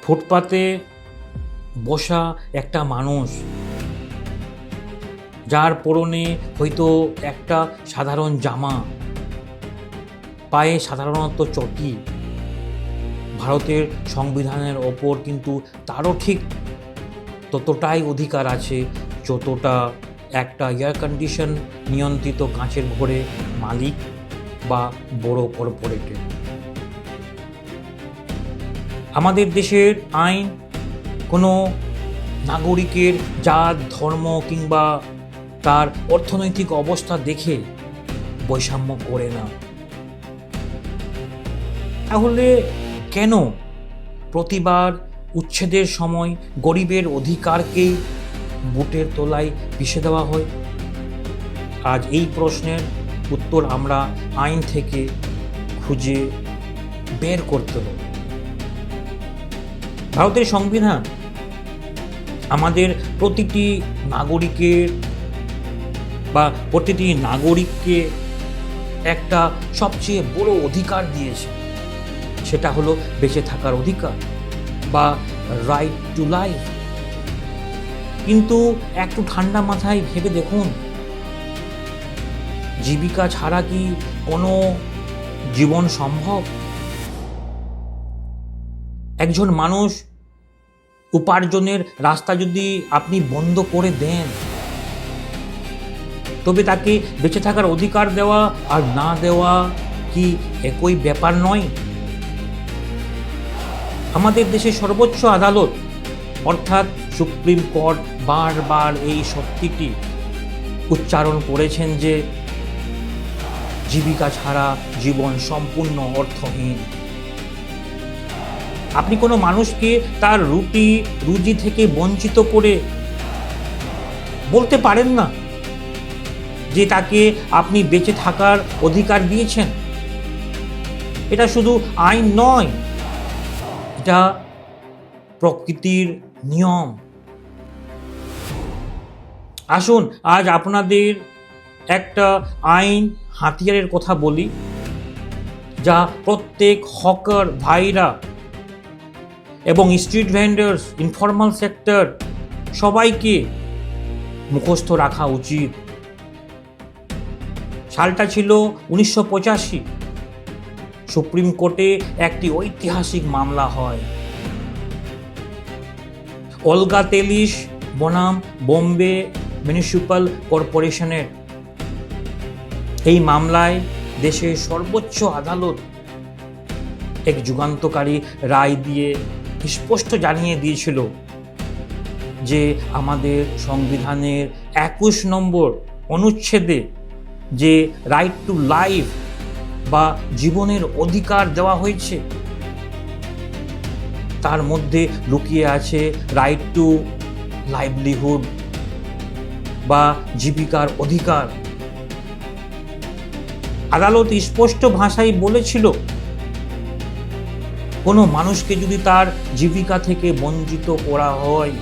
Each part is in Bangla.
ফুটপাতে বসা একটা মানুষ, যার পরনে হয়তো একটা সাধারণ জামা, পায়ে সাধারণত চটি, ভারতের সংবিধানের ওপর কিন্তু তারও ঠিক ততটাই অধিকার আছে যতটা একটা এয়ার কন্ডিশন নিয়ন্ত্রিত কাঁচের ঘরে মালিক বা বড় কর্পোরেটের। আমাদের দেশের আইন কোনো নাগরিকের জাত, ধর্ম কিংবা তার অর্থনৈতিক অবস্থা দেখে বৈষম্য করে না। তাহলে কেন প্রতিবার উচ্ছেদের সময় গরিবের অধিকারকেই বুটের তলায় পিষে দেওয়া হয়? আজ এই প্রশ্নের উত্তর আমরা আইন থেকে খুঁজে বের করতে হবে। ভারতের সংবিধান আমাদের প্রতিটি নাগরিককে একটা সবচেয়ে বড় অধিকার দিয়েছে, সেটা হলো বেঁচে থাকার অধিকার বা রাইট টু লাইফ। কিন্তু একটু ঠান্ডা মাথায় ভেবে দেখুন, জীবিকা ছাড়া কি কোনো জীবন সম্ভব? একজন মানুষ উপার্জনের রাস্তা যদি আপনি বন্ধ করে দেন, তবে তাকে বেঁচে থাকার অধিকার দেওয়া আর না দেওয়া কি একই ব্যাপার নয়? আমাদের দেশের সর্বোচ্চ আদালত অর্থাৎ সুপ্রিম কোর্ট বারবার এই সত্যিটি উচ্চারণ করেছেন যে জীবিকা ছাড়া জীবন সম্পূর্ণ অর্থহীন। আপনি কোনো মানুষকে তার রুজি থেকে বঞ্চিত করে বলতে পারেন না যে তাকে আপনি বেঁচে থাকার অধিকার দিয়েছেন। এটা শুধু আইন নয়, এটা প্রকৃতির নিয়ম। আসুন আজ আপনাদের একটা আইন হাতিয়ারের কথা বলি, যা প্রত্যেক হকার ভাইরা এবং স্ট্রিট ভেন্ডার্স, ইনফর্মাল সেক্টর সবাইকে মুখস্থ রাখা উচিত। সালটা ছিল 1985। সুপ্রিম কোর্টে একটি ঐতিহাসিক মামলা হয় অলগা তেলিশ বনাম বোম্বে মিউনিসিপ্যাল কর্পোরেশনের। এই মামলায় দেশের সর্বোচ্চ আদালত এক যুগান্তকারী রায় দিয়ে স্পষ্ট জানিয়ে দিয়েছিল যে আমাদের সংবিধানের 21 নম্বর অনুচ্ছেদে যে রাইট টু লাইফ বা জীবনের অধিকার দেওয়া হয়েছে, তার মধ্যে লুকিয়ে আছে রাইট টু লাইভলিহুড বা জীবিকার অধিকার। আদালত স্পষ্ট ভাষায় বলেছিল, কোনো মানুষকে যদি তার জীবিকা থেকে বঞ্চিত করা হয়,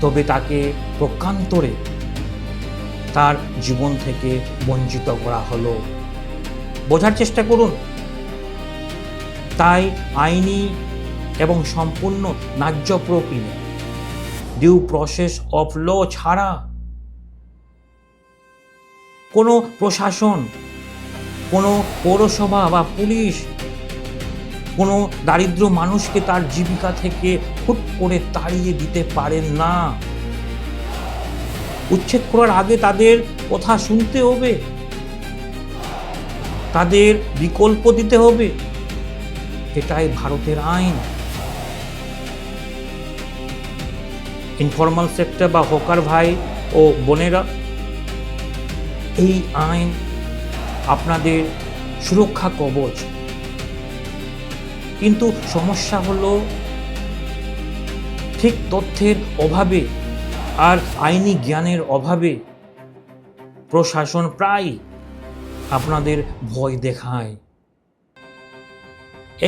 তবে তাকে প্রকান্তরে তার জীবন থেকে বঞ্চিত করা হলো। বোঝার চেষ্টা করুন। তাই আইনি এবং সম্পূর্ণ ন্যায্য প্রক্রিয়া, ডিউ প্রসেস অফ ল ছাড়া কোনো প্রশাসন, কোনো পৌরসভা বা পুলিশ কোনো দারিদ্র মানুষকে তার জীবিকা থেকে হুট করে তাড়িয়ে দিতে পারেন না। উচ্ছেদ করার আগে তাদের কথা শুনতে হবে, তাদের বিকল্প দিতে হবে। এটাই ভারতের আইন। ইনফর্মাল সেক্টর বা হকার ভাই ও বোনেরা, এই আইন আপনাদের সুরক্ষা কবচ। কিন্তু সমস্যা হলো ঠিক তথ্যের অভাবে আর আইনি জ্ঞানের অভাবে প্রশাসন প্রায় আপনাদের ভয় দেখায়।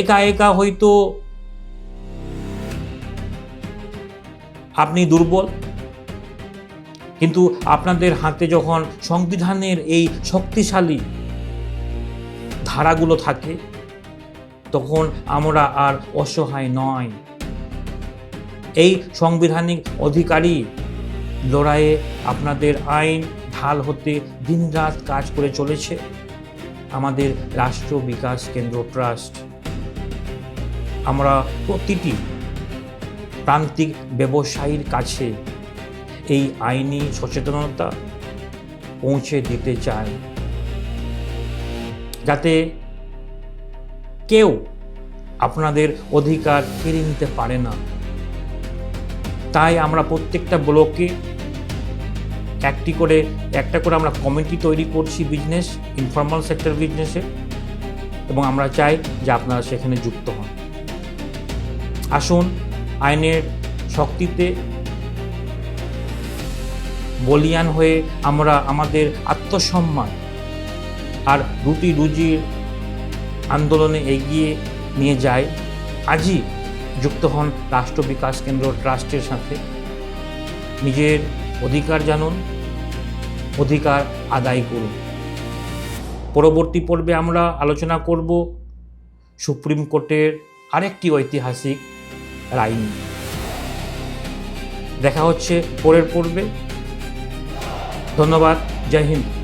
একা একা হয়তো আপনি দুর্বল, কিন্তু আপনাদের হাতে যখন সংবিধানের এই শক্তিশালী ধারাগুলো থাকে, তখন আমরা আর অসহায় নয়। এই সাংবিধানিক অধিকারী লড়াইয়ে আপনাদের আইন ঢাল হতে দিনরাত কাজ করে চলেছে আমাদের রাষ্ট্র বিকাশ কেন্দ্র ট্রাস্ট। আমরা প্রতিটি প্রান্তিক ব্যবসায়ীর কাছে এই আইনি সচেতনতা পৌঁছে দিতে চাই, যাতে কেউ আপনাদের অধিকার কেড়ে নিতে পারে না। তাই আমরা প্রত্যেকটা ব্লকে একটা করে আমরা কমিটি তৈরি করছি বিজনেস, ইনফর্মাল সেক্টর বিজনেসে, এবং আমরা চাই যে আপনারা সেখানে যুক্ত হন। আসুন আইনের শক্তিতে বলিয়ান হয়ে আমরা আমাদের আত্মসম্মান আর রুটি রুজির আন্দোলনে এগিয়ে নিয়ে যাই। আজই যুক্ত হন রাষ্ট্র বিকাশ কেন্দ্র ট্রাস্টের সাথে। নিজের অধিকার জানুন, অধিকার আদায় করুন। পরবর্তী পর্বে আমরা আলোচনা করব সুপ্রিম কোর্টের আরেকটি ঐতিহাসিক রায় নিয়ে। দেখা হচ্ছে পরের পর্বে। ধন্যবাদ। জয় হিন্দ।